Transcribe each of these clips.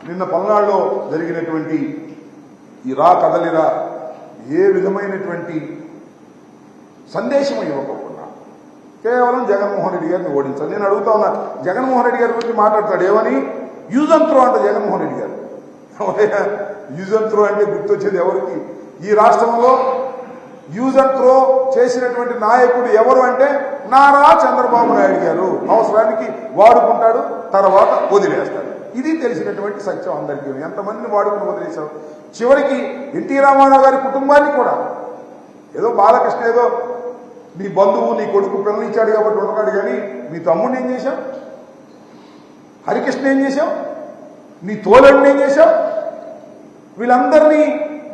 నిన్న పల్నాడులో జరిగినటువంటి ఈ రా కదలిరా ఏ విధమైనటువంటి సందేశం ఇవ్వకుండా కేవలం జగన్మోహన్ రెడ్డి గారిని ఓడించాలి. నేను అడుగుతా ఉన్నా, జగన్మోహన్ రెడ్డి గారి గురించి మాట్లాడతాడు ఏమని? యూజ్ అండ్ త్రో అంట జగన్మోహన్ రెడ్డి గారు. యూజ్ అండ్ త్రో అంటే గుర్తొచ్చేది ఎవరికి? ఈ రాష్ట్రంలో యూజ్ అండ్ త్రో చేసినటువంటి నాయకుడు ఎవరు అంటే నారా చంద్రబాబు నాయుడు గారు. అవసరానికి వాడుకుంటాడు, తర్వాత వదిలేస్తాడు. ఇది తెలిసినటువంటి సత్యం అందరికీ. ఎంతమందిని వాడుకుని వదిలేశావు? చివరికి ఎన్టీ రామారావు గారి కుటుంబాన్ని కూడా ఏదో బాలకృష్ణ ఏదో నీ బంధువు నీ కొడుకు పిల్లనిచ్చాడు కాబట్టి ఉన్నాడు, కానీ మీ తమ్ముడిని ఏం చేశావు? హరికృష్ణ ఏం చేశావు? నీ తోలడిని ఏం చేశావు? వీళ్ళందరినీ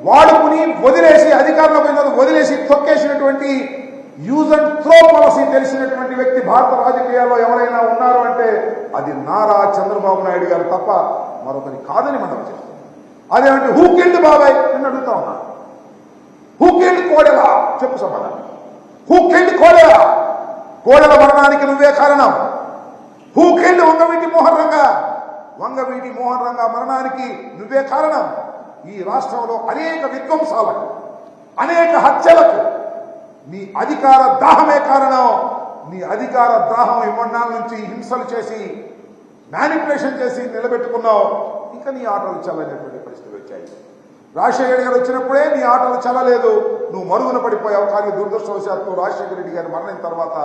వాడుకుని వదిలేసి అధికారంలో వదిలేసి తొక్కేసినటువంటి యూజ్ అండ్ త్రో పాలసీ తెలిసినటువంటి వ్యక్తి భారత రాజకీయాల్లో ఎవరైనా ఉన్నారు అంటే అది నారా చంద్రబాబు నాయుడు గారు తప్ప మరొకరి కాదని మనం చేస్తాం. అదేమంటే హూ కిల్డ్ బాబాయ్ అని అడుగుతా ఉన్నా. Who killed Kodela? చెప్పు సమాధానం. Who killed Kodela? కోడెల మరణానికి నువ్వే కారణం. Who killed Vangaveeti Mohan Ranga? వంగవీటి మోహన్ రంగా మరణానికి నువ్వే కారణం. ఈ రాష్ట్రంలో అనేక విధ్వంసాలకు, అనేక హత్యలకు నీ అధికార దాహమే కారణం. నీ అధికార దాహం ఇవ్వడాల నుంచి హింసలు చేసి మ్యానిపులేషన్ చేసి నిలబెట్టుకున్నావు. ఇంకా నీ ఆటలు చల్లనేటువంటి పరిస్థితులు వచ్చాయి. రాజశేఖర గారు వచ్చినప్పుడే నీ ఆటలు చల్లలేదు, నువ్వు మరుగున పడిపోయావు. కానీ దురదృష్టవశాత్తు రాజశేఖర రెడ్డి గారు మరణిన తర్వాత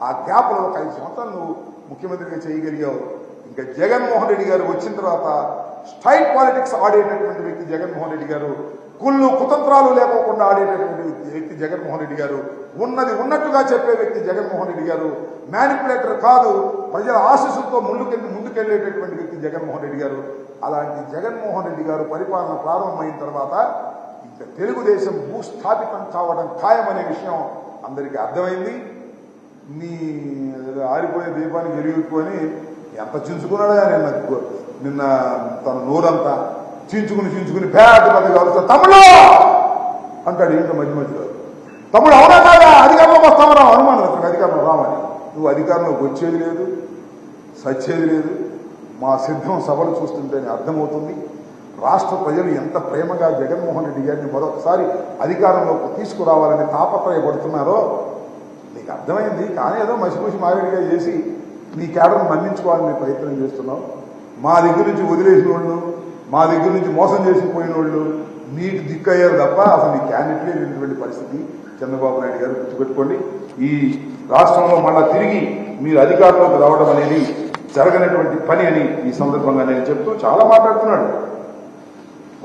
ఆ గ్యాప్లో 5 సంవత్సరాలు నువ్వు ముఖ్యమంత్రిగా చేయగలిగావు. ఇంకా జగన్మోహన్ రెడ్డి గారు వచ్చిన తర్వాత స్ట్రైట్ పాలిటిక్స్ ఆడేటటువంటి వ్యక్తి జగన్మోహన్ రెడ్డి గారు. కుళ్ళు కుతంత్రాలు లేకోకుండా ఆడేటటువంటి వ్యక్తి జగన్మోహన్ రెడ్డి గారు. ఉన్నది ఉన్నట్టుగా చెప్పే వ్యక్తి జగన్మోహన్ రెడ్డి గారు. మ్యానిపులేటర్ కాదు, ప్రజల ఆశీస్సులతో ముందుకెళ్లేటటువంటి వ్యక్తి జగన్మోహన్ రెడ్డి గారు. అలాంటి జగన్మోహన్ రెడ్డి గారు పరిపాలన ప్రారంభమైన తర్వాత ఇంకా తెలుగుదేశం భూస్థాపితం కావడం ఖాయమనే విషయం అందరికీ అర్థమైంది. నీ ఆరిపోయే దీపాన్ని వెలుగుకొని ఎంత చించుకున్నాడో నిన్న తన నోరంతా చించుకుని పెద్దగా అరుస్తా తమ్ముడు అంటాడు. ఏంటో మధ్యలో తమ్ముడు అవునా కాదా? అధికారంలోకి వస్తామరా? అనుమానం అతనికి అధికారంలో రామని. నువ్వు అధికారంలోకి వచ్చేది లేదు, సచ్చేది లేదు. మా సిద్ధం సభలు చూస్తుంటేనే అర్థమవుతుంది రాష్ట్ర ప్రజలు ఎంత ప్రేమగా జగన్మోహన్ రెడ్డి గారిని మరొకసారి అధికారంలోకి తీసుకురావాలని తాపత్రయపడుతున్నారో నీకు అర్థమైంది. కానీ ఏదో మసిపూసి మారేడుగా చేసి నీ కేడర్ను మన్నించుకోవాలని ప్రయత్నం చేస్తున్నావు. మా దగ్గర నుంచి వదిలేసిన వాళ్ళు, మా దగ్గర నుంచి మోసం చేసిపోయిన వాళ్ళు నీకు దిక్కయ్యారు తప్ప అసలు నీ క్యాండిడేట్లే లేనటువంటి పరిస్థితి. చంద్రబాబు నాయుడు గారు గుర్తుపెట్టుకోండి, ఈ రాష్ట్రంలో మళ్ళా తిరిగి మీరు అధికారంలోకి రావడం అనేది జరగనటువంటి పని అని ఈ సందర్భంగా నేను చెప్తూ చాలా మాట్లాడుతున్నాడు.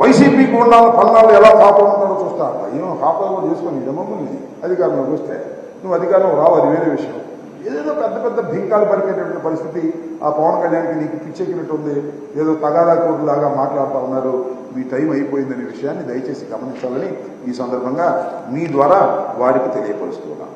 వైసీపీకి ఉన్న పల్నాళ్ళు ఎలా కాపాడుతున్నారో చూస్తా. ఏమో కాపాడు చేసుకొని జమ్మని అధికారంలోకి వస్తే నువ్వు అధికారంలో రావు, అది వేరే విషయం. ఏదేదో పెద్ద భింకాలు పలికేటటువంటి పరిస్థితి ఆ పవన్ కళ్యాణ్కి నీకు పిచ్చెక్కినట్టు ఉంది. ఏదో తగాదా కోర్టులాగా మాట్లాడుతూ ఉన్నారు. మీ టైం అయిపోయిందనే విషయాన్ని దయచేసి గమనించాలని ఈ సందర్భంగా మీ ద్వారా వారికి తెలియపరుస్తున్నాను.